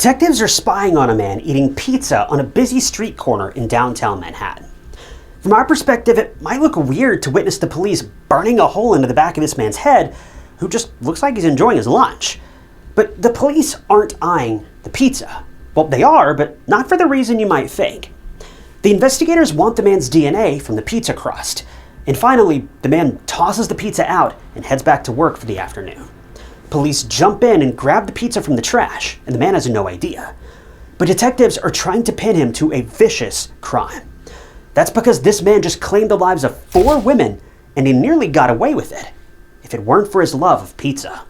Detectives are spying on a man eating pizza on a busy street corner in downtown Manhattan. From our perspective, it might look weird to witness the police burning a hole into the back of this man's head, who just looks like he's enjoying his lunch. But the police aren't eyeing the pizza. Well, they are, but not for the reason you might think. The investigators want the man's DNA from the pizza crust. And finally, the man tosses the pizza out and heads back to work for the afternoon. Police jump in and grab the pizza from the trash, and the man has no idea. But detectives are trying to pin him to a vicious crime. That's because this man just claimed the lives of 4 women, and he nearly got away with it, if it weren't for his love of pizza.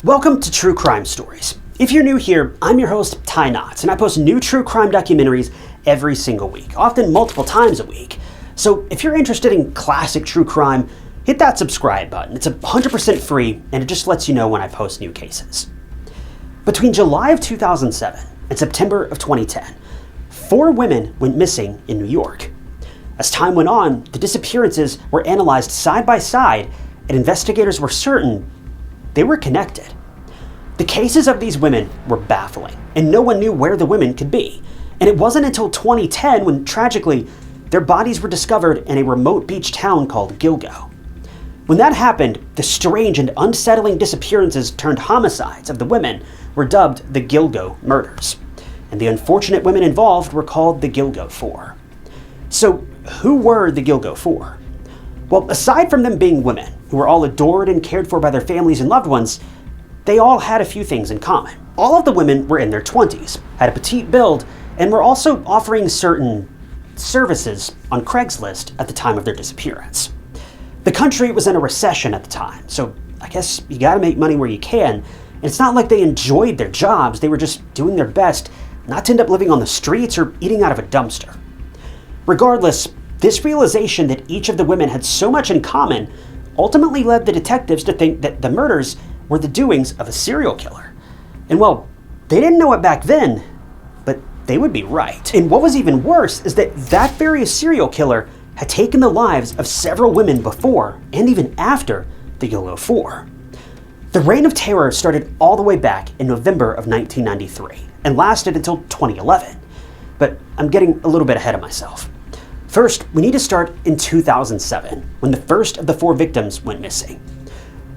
Welcome to True Crime Stories. If you're new here, I'm your host, Ty Knotts, and I post new true crime documentaries every single week, often multiple times a week. So if you're interested in classic true crime, hit that subscribe button. It's 100% free, and it just lets you know when I post new cases. Between July of 2007 and September of 2010, 4 women went missing in New York. As time went on, the disappearances were analyzed side by side, and investigators were certain they were connected. The cases of these women were baffling, and no one knew where the women could be. And it wasn't until 2010 when, tragically, their bodies were discovered in a remote beach town called Gilgo. When that happened, the strange and unsettling disappearances turned homicides of the women were dubbed the Gilgo murders. And the unfortunate women involved were called the Gilgo Four. So, who were the Gilgo Four? Well, aside from them being women who were all adored and cared for by their families and loved ones, they all had a few things in common. All of the women were in their 20s, had a petite build, and were also offering certain services on Craigslist at the time of their disappearance. The country was in a recession at the time, so I guess you gotta make money where you can, and it's not like they enjoyed their jobs, they were just doing their best not to end up living on the streets or eating out of a dumpster. Regardless, this realization that each of the women had so much in common ultimately led the detectives to think that the murders were the doings of a serial killer. And well, they didn't know it back then, but they would be right. And what was even worse is that that very serial killer had taken the lives of several women before and even after the Gilgo Four. The reign of terror started all the way back in November of 1993 and lasted until 2011. But I'm getting a little bit ahead of myself. First, we need to start in 2007, when the first of the 4 victims went missing.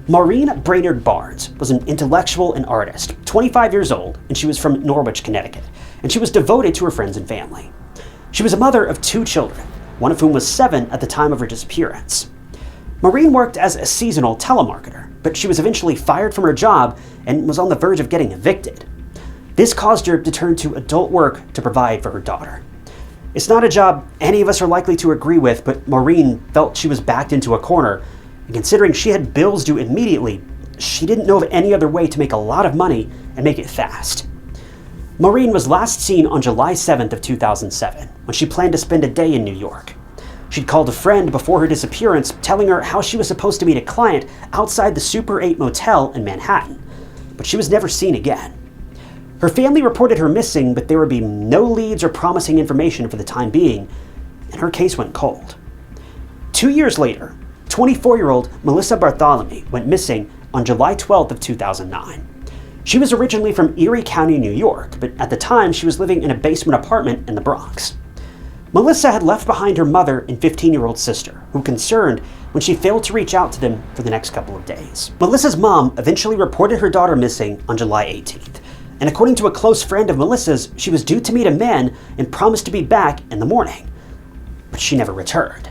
Maureen Brainerd Barnes was an intellectual and artist, 25 years old, and she was from Norwich, Connecticut, and she was devoted to her friends and family. She was a mother of 2 children, one of whom was 7 at the time of her disappearance. Maureen worked as a seasonal telemarketer, but she was eventually fired from her job and was on the verge of getting evicted. This caused her to turn to adult work to provide for her daughter. It's not a job any of us are likely to agree with, but Maureen felt she was backed into a corner, and considering she had bills due immediately, she didn't know of any other way to make a lot of money and make it fast. Maureen was last seen on July 7th of 2007, when she planned to spend a day in New York. She'd called a friend before her disappearance, telling her how she was supposed to meet a client outside the Super 8 motel in Manhattan, but she was never seen again. Her family reported her missing, but there would be no leads or promising information for the time being, and her case went cold. 2 years later, 24-year-old Melissa Bartholomew went missing on July 12th of 2009. She was originally from Erie County, New York, but at the time she was living in a basement apartment in the Bronx. Melissa had left behind her mother and 15-year-old sister, who were concerned when she failed to reach out to them for the next couple of days. Melissa's mom eventually reported her daughter missing on July 18th, and according to a close friend of Melissa's, she was due to meet a man and promised to be back in the morning. But she never returned.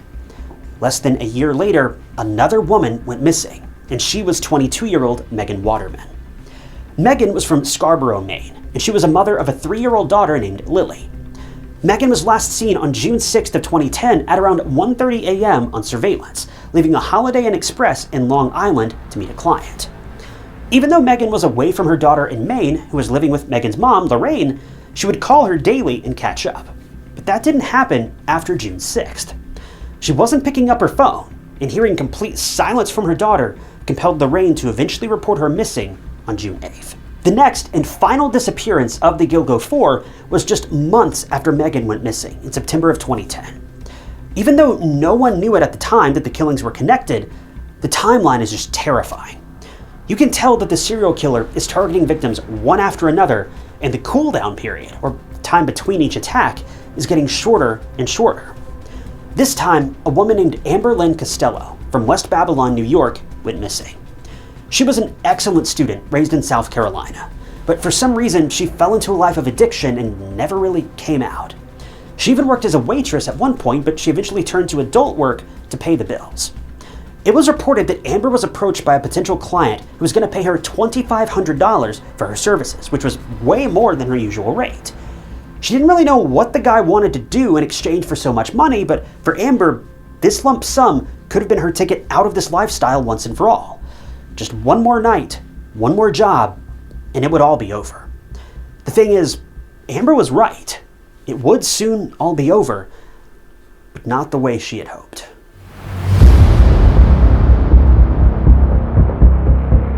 Less than a year later, another woman went missing, and she was 22-year-old Megan Waterman. Megan was from Scarborough, Maine, and she was a mother of a 3-year-old daughter named Lily. Megan was last seen on June 6th of 2010 at around 1:30 a.m. on surveillance, leaving a Holiday Inn Express in Long Island to meet a client. Even though Megan was away from her daughter in Maine, who was living with Megan's mom, Lorraine, she would call her daily and catch up. But that didn't happen after June 6th. She wasn't picking up her phone, and hearing complete silence from her daughter compelled Lorraine to eventually report her missing on June 8th. The next and final disappearance of the Gilgo Four was just months after Megan went missing in September of 2010. Even though no one knew it at the time that the killings were connected, the timeline is just terrifying. You can tell that the serial killer is targeting victims one after another, and the cooldown period, or time between each attack, is getting shorter and shorter. This time, a woman named Amber Lynn Costello from West Babylon, New York, went missing. She was an excellent student raised in South Carolina, but for some reason she fell into a life of addiction and never really came out. She even worked as a waitress at one point, but she eventually turned to adult work to pay the bills. It was reported that Amber was approached by a potential client who was going to pay her $2,500 for her services, which was way more than her usual rate. She didn't really know what the guy wanted to do in exchange for so much money, but for Amber, this lump sum could have been her ticket out of this lifestyle once and for all. Just one more night, one more job, and it would all be over. The thing is, Amber was right. It would soon all be over, but not the way she had hoped.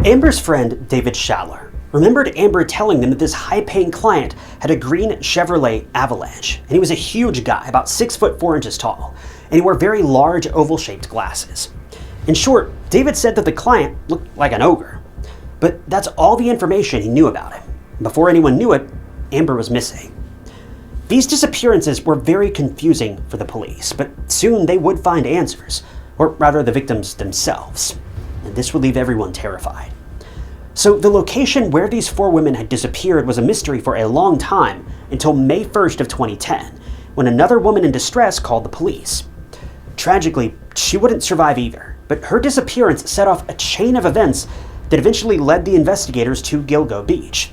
Amber's friend, David Schaller, remembered Amber telling them that this high-paying client had a green Chevrolet Avalanche, and he was a huge guy, about 6 foot 4 inches tall, and he wore very large oval-shaped glasses. In short, David said that the client looked like an ogre. But that's all the information he knew about him. Before anyone knew it, Amber was missing. These disappearances were very confusing for the police, but soon they would find answers, or rather the victims themselves. And this would leave everyone terrified. So the location where these 4 women had disappeared was a mystery for a long time, until May 1st of 2010, when another woman in distress called the police. Tragically, she wouldn't survive either, but her disappearance set off a chain of events that eventually led the investigators to Gilgo Beach.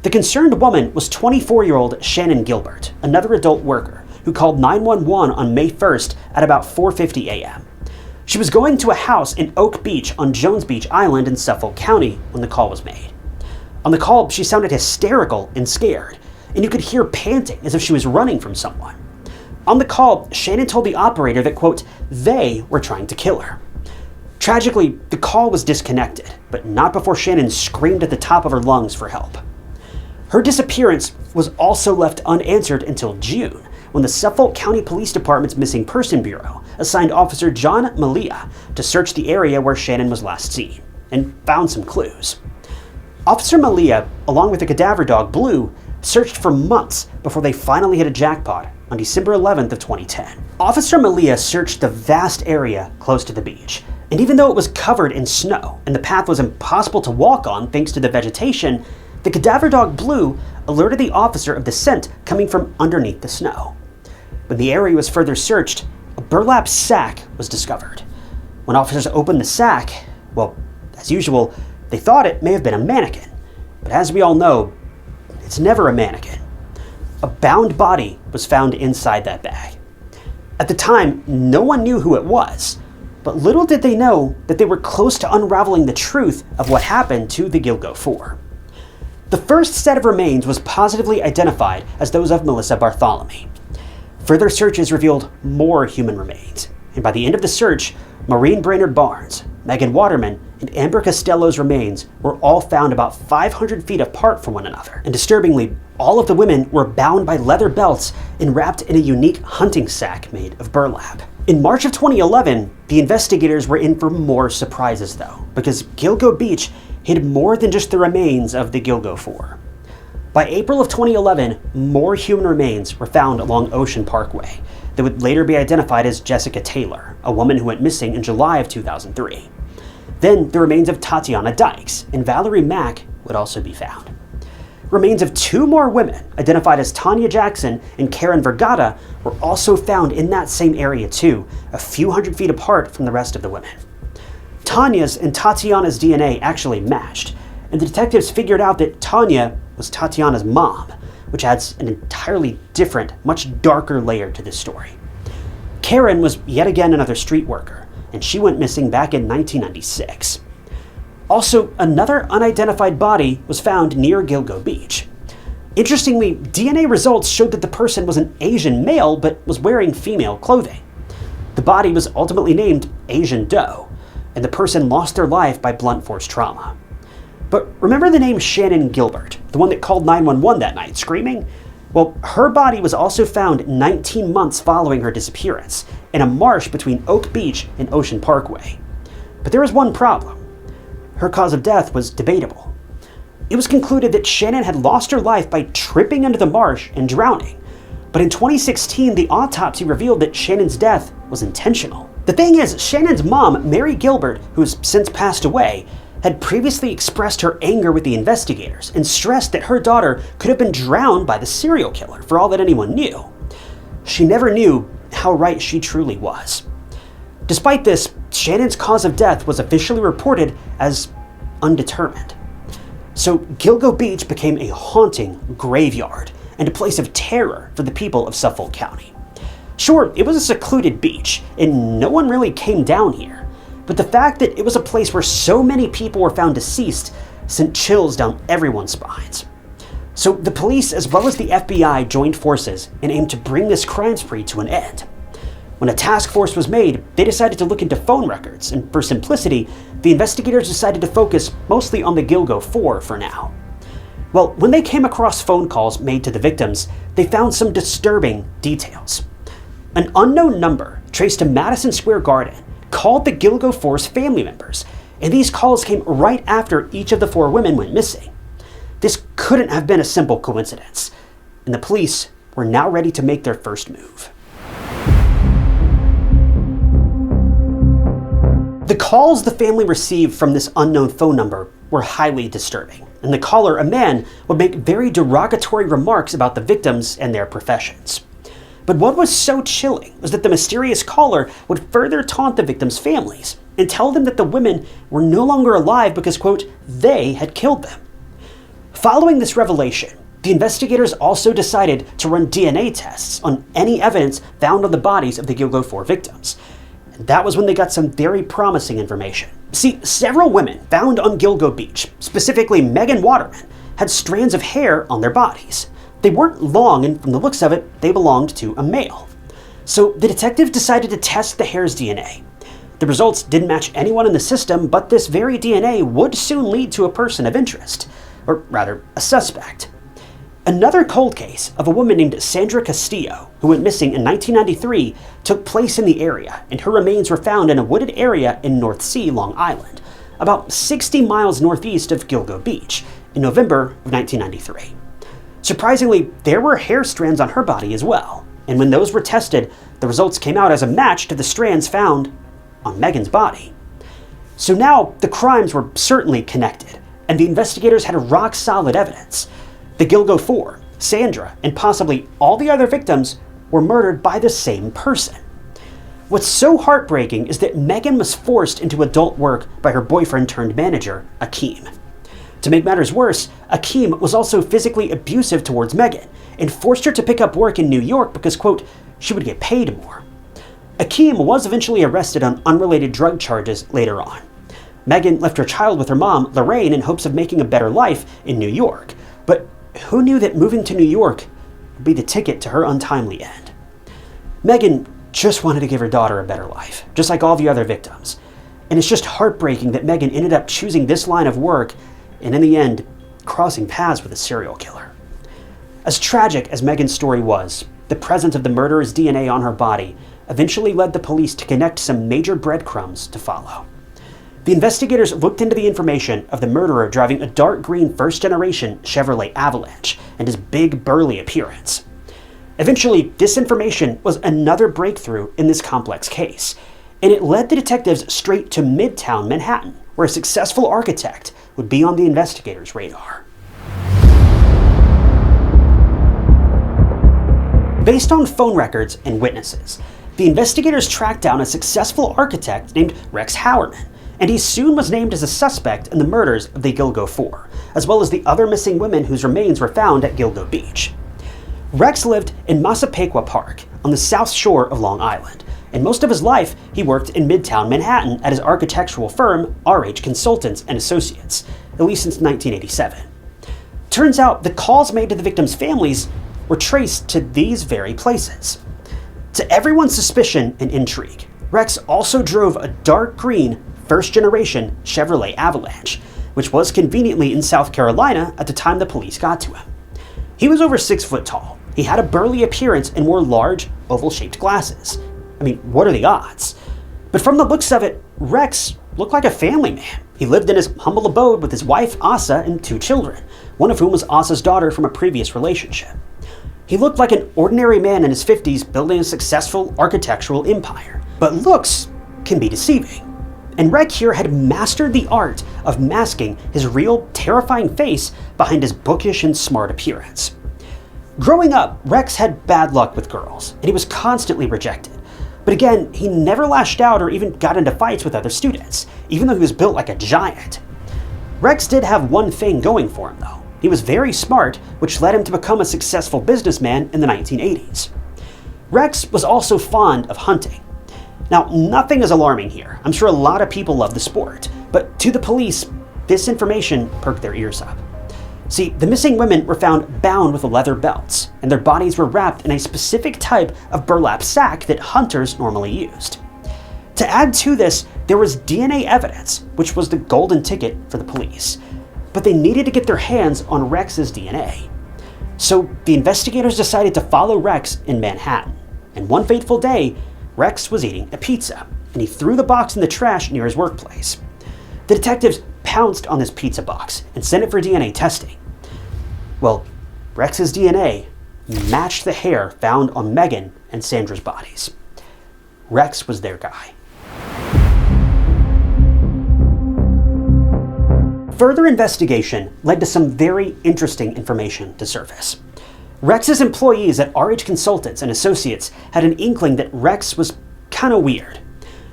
The concerned woman was 24-year-old Shannon Gilbert, another adult worker, who called 911 on May 1st at about 4:50 a.m. She was going to a house in Oak Beach on Jones Beach Island in Suffolk County when the call was made. On the call, she sounded hysterical and scared, and you could hear panting as if she was running from someone. On the call, Shannon told the operator that, quote, they were trying to kill her. Tragically, the call was disconnected, but not before Shannon screamed at the top of her lungs for help. Her disappearance was also left unanswered until June, when the Suffolk County Police Department's Missing Person Bureau assigned Officer John Malia to search the area where Shannon was last seen, and found some clues. Officer Malia, along with the cadaver dog Blue, searched for months before they finally hit a jackpot on December 11th of 2010. Officer Malia searched the vast area close to the beach, and even though it was covered in snow and the path was impossible to walk on thanks to the vegetation, the cadaver dog Blue alerted the officer of the scent coming from underneath the snow. When the area was further searched, a burlap sack was discovered. When officers opened the sack, well, as usual, they thought it may have been a mannequin. But as we all know, it's never a mannequin. A bound body was found inside that bag. At the time, no one knew who it was, but little did they know that they were close to unraveling the truth of what happened to the Gilgo Four. The first set of remains was positively identified as those of Melissa Bartholomew. Further searches revealed more human remains, and by the end of the search, Maureen Brainerd Barnes, Megan Waterman, and Amber Costello's remains were all found about 500 feet apart from one another. And disturbingly, all of the women were bound by leather belts and wrapped in a unique hunting sack made of burlap. In March of 2011, the investigators were in for more surprises though, because Gilgo Beach hid more than just the remains of the Gilgo Four. By April of 2011, more human remains were found along Ocean Parkway that would later be identified as Jessica Taylor, a woman who went missing in July of 2003. Then the remains of Tatiana Dykes and Valerie Mack would also be found. Remains of 2 more women, identified as Tanya Jackson and Karen Vergata, were also found in that same area too, a few hundred feet apart from the rest of the women. Tanya's and Tatiana's DNA actually matched, and the detectives figured out that Tanya was Tatiana's mom, which adds an entirely different, much darker layer to this story. Karen was yet again another street worker, and she went missing back in 1996. Also, another unidentified body was found near Gilgo Beach. Interestingly, DNA results showed that the person was an Asian male but was wearing female clothing. The body was ultimately named Asian Doe, and the person lost their life by blunt force trauma. But remember the name Shannon Gilbert, the one that called 911 that night, screaming? Well, her body was also found 19 months following her disappearance, in a marsh between Oak Beach and Ocean Parkway. But there was one problem. Her cause of death was debatable. It was concluded that Shannon had lost her life by tripping into the marsh and drowning. But in 2016, the autopsy revealed that Shannon's death was intentional. The thing is, Shannon's mom, Mary Gilbert, who's since passed away, had previously expressed her anger with the investigators and stressed that her daughter could have been drowned by the serial killer for all that anyone knew. She never knew how right she truly was. Despite this, Shannon's cause of death was officially reported as undetermined. So Gilgo Beach became a haunting graveyard and a place of terror for the people of Suffolk County. Sure, it was a secluded beach, and no one really came down here. But the fact that it was a place where so many people were found deceased sent chills down everyone's spines. So the police as well as the FBI joined forces and aimed to bring this crime spree to an end. When a task force was made, they decided to look into phone records, and for simplicity, the investigators decided to focus mostly on the Gilgo 4 for now. Well, when they came across phone calls made to the victims, they found some disturbing details. An unknown number traced to Madison Square Garden called the Gilgo 4's family members, and these calls came right after each of the 4 women went missing. This couldn't have been a simple coincidence, and the police were now ready to make their first move. The calls the family received from this unknown phone number were highly disturbing, and the caller, a man, would make very derogatory remarks about the victims and their professions. But what was so chilling was that the mysterious caller would further taunt the victims' families and tell them that the women were no longer alive because, quote, they had killed them. Following this revelation, the investigators also decided to run DNA tests on any evidence found on the bodies of the Gilgo 4 victims. And that was when they got some very promising information. See, several women found on Gilgo Beach, specifically Megan Waterman, had strands of hair on their bodies. They weren't long, and from the looks of it, they belonged to a male. So the detective decided to test the hair's DNA. The results didn't match anyone in the system, but this very DNA would soon lead to a person of interest, or rather, a suspect. Another cold case of a woman named Sandra Castillo, who went missing in 1993, took place in the area, and her remains were found in a wooded area in North Sea, Long Island, about 60 miles northeast of Gilgo Beach, in November of 1993. Surprisingly, there were hair strands on her body as well, and when those were tested, the results came out as a match to the strands found on Megan's body. So now, the crimes were certainly connected, and the investigators had rock-solid evidence. The Gilgo 4, Sandra, and possibly all the other victims were murdered by the same person. What's so heartbreaking is that Megan was forced into adult work by her boyfriend-turned-manager, Akeem. To make matters worse, Akeem was also physically abusive towards Megan and forced her to pick up work in New York because, quote, she would get paid more. Akeem was eventually arrested on unrelated drug charges later on. Megan left her child with her mom, Lorraine, in hopes of making a better life in New York. But who knew that moving to New York would be the ticket to her untimely end? Megan just wanted to give her daughter a better life, just like all the other victims. And it's just heartbreaking that Megan ended up choosing this line of work and in the end, crossing paths with a serial killer. As tragic as Megan's story was, the presence of the murderer's DNA on her body eventually led the police to connect some major breadcrumbs to follow. The investigators looked into the information of the murderer driving a dark green first-generation Chevrolet Avalanche and his big, burly appearance. Eventually, this information was another breakthrough in this complex case, and it led the detectives straight to Midtown Manhattan, where a successful architect would be on the investigators' radar. Based on phone records and witnesses, the investigators tracked down a successful architect named Rex Howerman, and he soon was named as a suspect in the murders of the Gilgo 4, as well as the other missing women whose remains were found at Gilgo Beach. Rex lived in Massapequa Park on the south shore of Long Island, and most of his life he worked in Midtown Manhattan at his architectural firm RH Consultants and Associates, at least since 1987. Turns out the calls made to the victims' families were traced to these very places. To everyone's suspicion and intrigue, Rex also drove a dark green first-generation Chevrolet Avalanche. which was conveniently in South Carolina at the time the police got to him. He was over 6 foot tall. He had a burly appearance and wore large, oval-shaped glasses. I mean, what are the odds? But from the looks of it, Rex looked like a family man. He lived in his humble abode with his wife, Asa, and 2 children, one of whom was Asa's daughter from a previous relationship. He looked like an ordinary man in his 50s building a successful architectural empire. But looks can be deceiving. And Rex here had mastered the art of masking his real, terrifying face behind his bookish and smart appearance. Growing up, Rex had bad luck with girls, and he was constantly rejected. But again, he never lashed out or even got into fights with other students, even though he was built like a giant. Rex did have one thing going for him, though. He was very smart, which led him to become a successful businessman in the 1980s. Rex was also fond of hunting. Now, nothing is alarming here. I'm sure a lot of people love the sport, but to the police, this information perked their ears up. See, the missing women were found bound with leather belts, and their bodies were wrapped in a specific type of burlap sack that hunters normally used. To add to this, there was DNA evidence, which was the golden ticket for the police. But they needed to get their hands on Rex's DNA. So the investigators decided to follow Rex in Manhattan. And one fateful day, Rex was eating a pizza, and he threw the box in the trash near his workplace. The detectives pounced on this pizza box and sent it for DNA testing. Well, Rex's DNA matched the hair found on Megan and Sandra's bodies. Rex was their guy. Further investigation led to some very interesting information to surface. Rex's employees at RH Consultants and Associates had an inkling that Rex was kind of weird.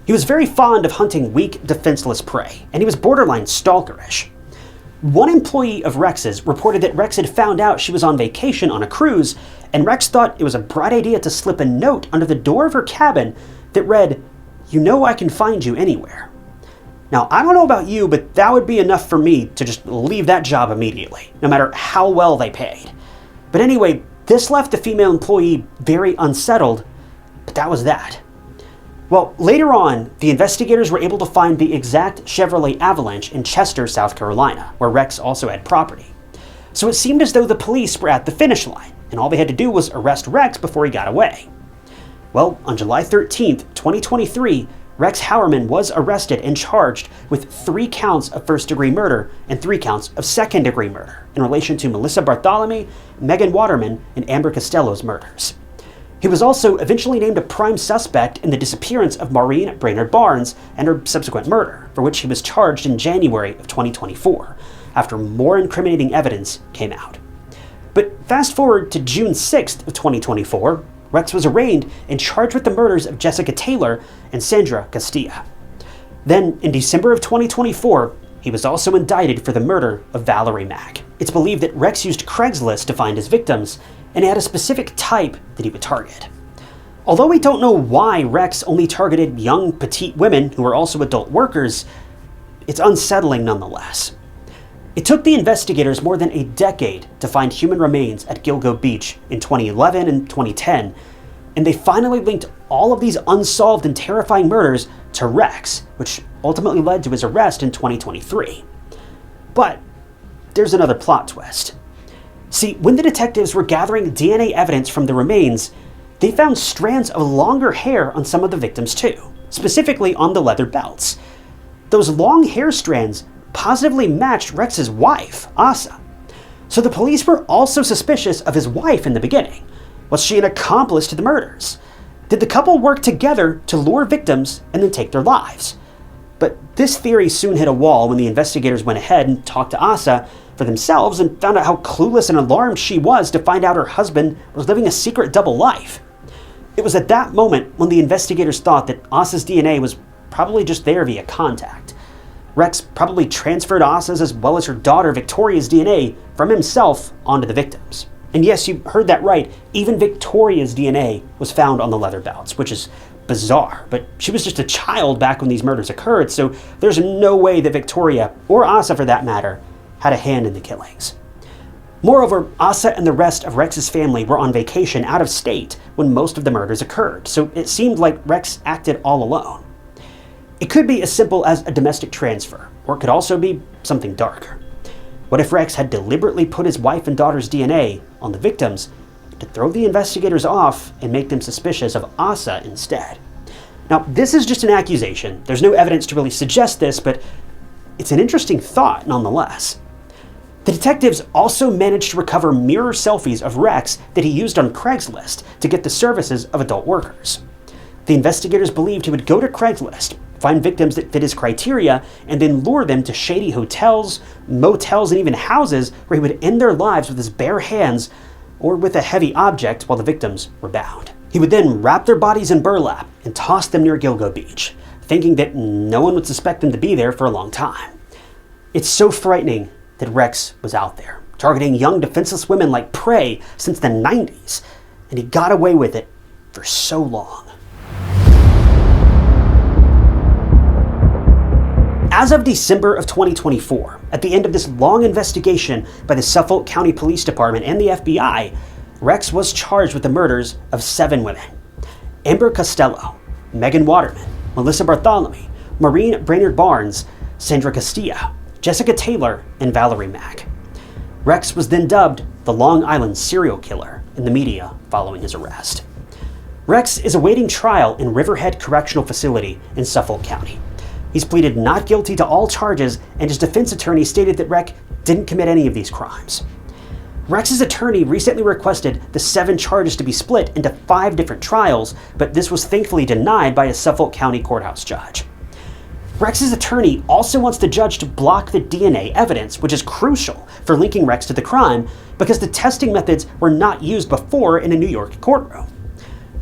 He was very fond of hunting weak, defenseless prey, and he was borderline stalkerish. One employee of Rex's reported that Rex had found out she was on vacation on a cruise, and Rex thought it was a bright idea to slip a note under the door of her cabin that read, "You know I can find you anywhere." Now, I don't know about you, but that would be enough for me to just leave that job immediately, no matter how well they paid. But anyway, this left the female employee very unsettled, but that was that. Well, later on, the investigators were able to find the exact Chevrolet Avalanche in Chester, South Carolina, where Rex also had property. So it seemed as though the police were at the finish line, and all they had to do was arrest Rex before he got away. Well, on July 13th, 2023, Rex Howerman was arrested and charged with 3 counts of first-degree murder and 3 counts of second-degree murder in relation to Melissa Bartholomew, Megan Waterman, and Amber Costello's murders. He was also eventually named a prime suspect in the disappearance of Maureen Brainerd Barnes and her subsequent murder, for which he was charged in January of 2024, after more incriminating evidence came out. But fast forward to June 6th of 2024, Rex was arraigned and charged with the murders of Jessica Taylor and Sandra Castilla. Then, in December of 2024, he was also indicted for the murder of Valerie Mack. It's believed that Rex used Craigslist to find his victims, and he had a specific type that he would target. Although we don't know why Rex only targeted young, petite women who were also adult workers, it's unsettling nonetheless. It took the investigators more than a decade to find human remains at Gilgo Beach in 2011 and 2010, and they finally linked all of these unsolved and terrifying murders to Rex, which ultimately led to his arrest in 2023. But there's another plot twist. See, when the detectives were gathering DNA evidence from the remains, they found strands of longer hair on some of the victims too, specifically on the leather belts. Those long hair strands positively matched Rex's wife, Asa. So the police were also suspicious of his wife in the beginning. Was she an accomplice to the murders? Did the couple work together to lure victims and then take their lives? But this theory soon hit a wall when the investigators went ahead and talked to Asa for themselves and found out how clueless and alarmed she was to find out her husband was living a secret double life. It was at that moment when the investigators thought that Asa's DNA was probably just there via contact. Rex probably transferred Asa's as well as her daughter Victoria's DNA from himself onto the victims. And yes, you heard that right, even Victoria's DNA was found on the leather belts, which is bizarre, but she was just a child back when these murders occurred, so there's no way that Victoria, or Asa for that matter, had a hand in the killings. Moreover, Asa and the rest of Rex's family were on vacation out of state when most of the murders occurred, so it seemed like Rex acted all alone. It could be as simple as a domestic transfer, or it could also be something darker. What if Rex had deliberately put his wife and daughter's DNA on the victims to throw the investigators off and make them suspicious of Asa instead? Now, this is just an accusation. There's no evidence to really suggest this, but it's an interesting thought nonetheless. The detectives also managed to recover mirror selfies of Rex that he used on Craigslist to get the services of adult workers. The investigators believed he would go to Craigslist, find victims that fit his criteria, and then lure them to shady hotels, motels, and even houses where he would end their lives with his bare hands or with a heavy object while the victims were bound. He would then wrap their bodies in burlap and toss them near Gilgo Beach, thinking that no one would suspect them to be there for a long time. It's so frightening that Rex was out there, targeting young defenseless women like prey since the 90s, and he got away with it for so long. As of December of 2024, at the end of this long investigation by the Suffolk County Police Department and the FBI, Rex was charged with the murders of 7 women: Amber Costello, Megan Waterman, Melissa Bartholomew, Maureen Brainerd Barnes, Sandra Castilla, Jessica Taylor, and Valerie Mack. Rex was then dubbed the Long Island serial killer in the media following his arrest. Rex is awaiting trial in Riverhead Correctional Facility in Suffolk County. He's pleaded not guilty to all charges, and his defense attorney stated that Rex didn't commit any of these crimes. Rex's attorney recently requested the 7 charges to be split into 5 different trials, but this was thankfully denied by a Suffolk County courthouse judge. Rex's attorney also wants the judge to block the DNA evidence, which is crucial for linking Rex to the crime, because the testing methods were not used before in a New York courtroom.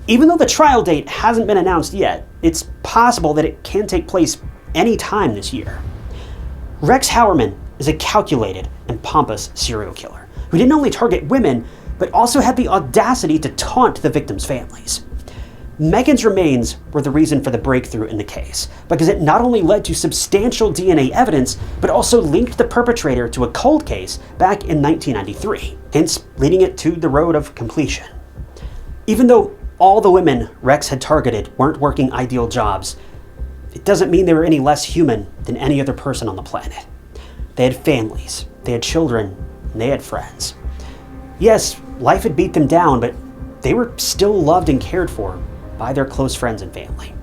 Even though the trial date hasn't been announced yet, it's possible that it can take place any time this year. Rex Hauerman is a calculated and pompous serial killer who didn't only target women, but also had the audacity to taunt the victims' families. Megan's remains were the reason for the breakthrough in the case, because it not only led to substantial DNA evidence, but also linked the perpetrator to a cold case back in 1993, hence leading it to the road of completion. Even though all the women Rex had targeted weren't working ideal jobs, it doesn't mean they were any less human than any other person on the planet. They had families, they had children, and they had friends. Yes, life had beat them down, but they were still loved and cared for by their close friends and family.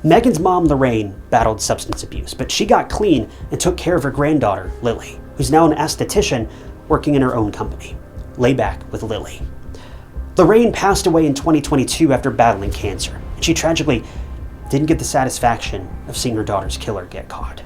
Megan's mom, Lorraine, battled substance abuse, but she got clean and took care of her granddaughter, Lily, who's now an esthetician working in her own company. Lay back with Lily. Lorraine passed away in 2022 after battling cancer, and she tragically didn't get the satisfaction of seeing her daughter's killer get caught.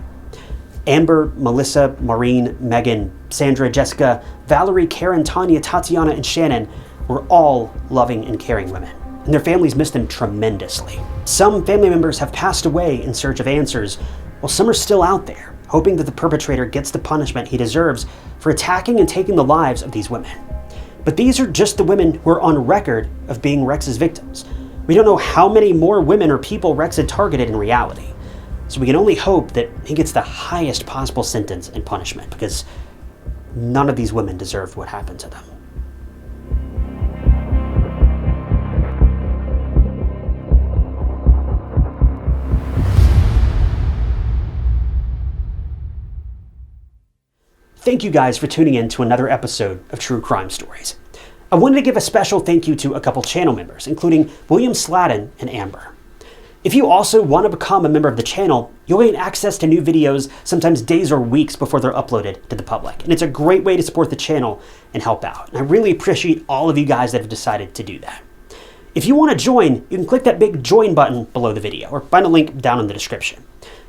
Amber, Melissa, Maureen, Megan, Sandra, Jessica, Valerie, Karen, Tanya, Tatiana, and Shannon were all loving and caring women, and their families missed them tremendously. Some family members have passed away in search of answers, while some are still out there, hoping that the perpetrator gets the punishment he deserves for attacking and taking the lives of these women. But these are just the women who are on record of being Rex's victims. We don't know how many more women or people Rex had targeted in reality. So we can only hope that he gets the highest possible sentence and punishment, because none of these women deserved what happened to them. Thank you guys for tuning in to another episode of True Crime Stories. I wanted to give a special thank you to a couple channel members, including William Sladden and Amber. If you also want to become a member of the channel, you'll gain access to new videos sometimes days or weeks before they're uploaded to the public. And it's a great way to support the channel and help out. And I really appreciate all of you guys that have decided to do that. If you want to join, you can click that big join button below the video or find a link down in the description.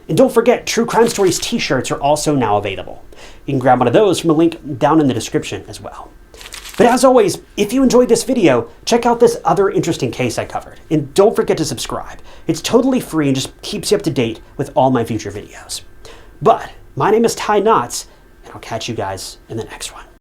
And don't forget, True Crime Stories t-shirts are also now available. You can grab one of those from a link down in the description as well. But as always, if you enjoyed this video, check out this other interesting case I covered. And don't forget to subscribe. It's totally free and just keeps you up to date with all my future videos. But my name is Ty Knotts, and I'll catch you guys in the next one.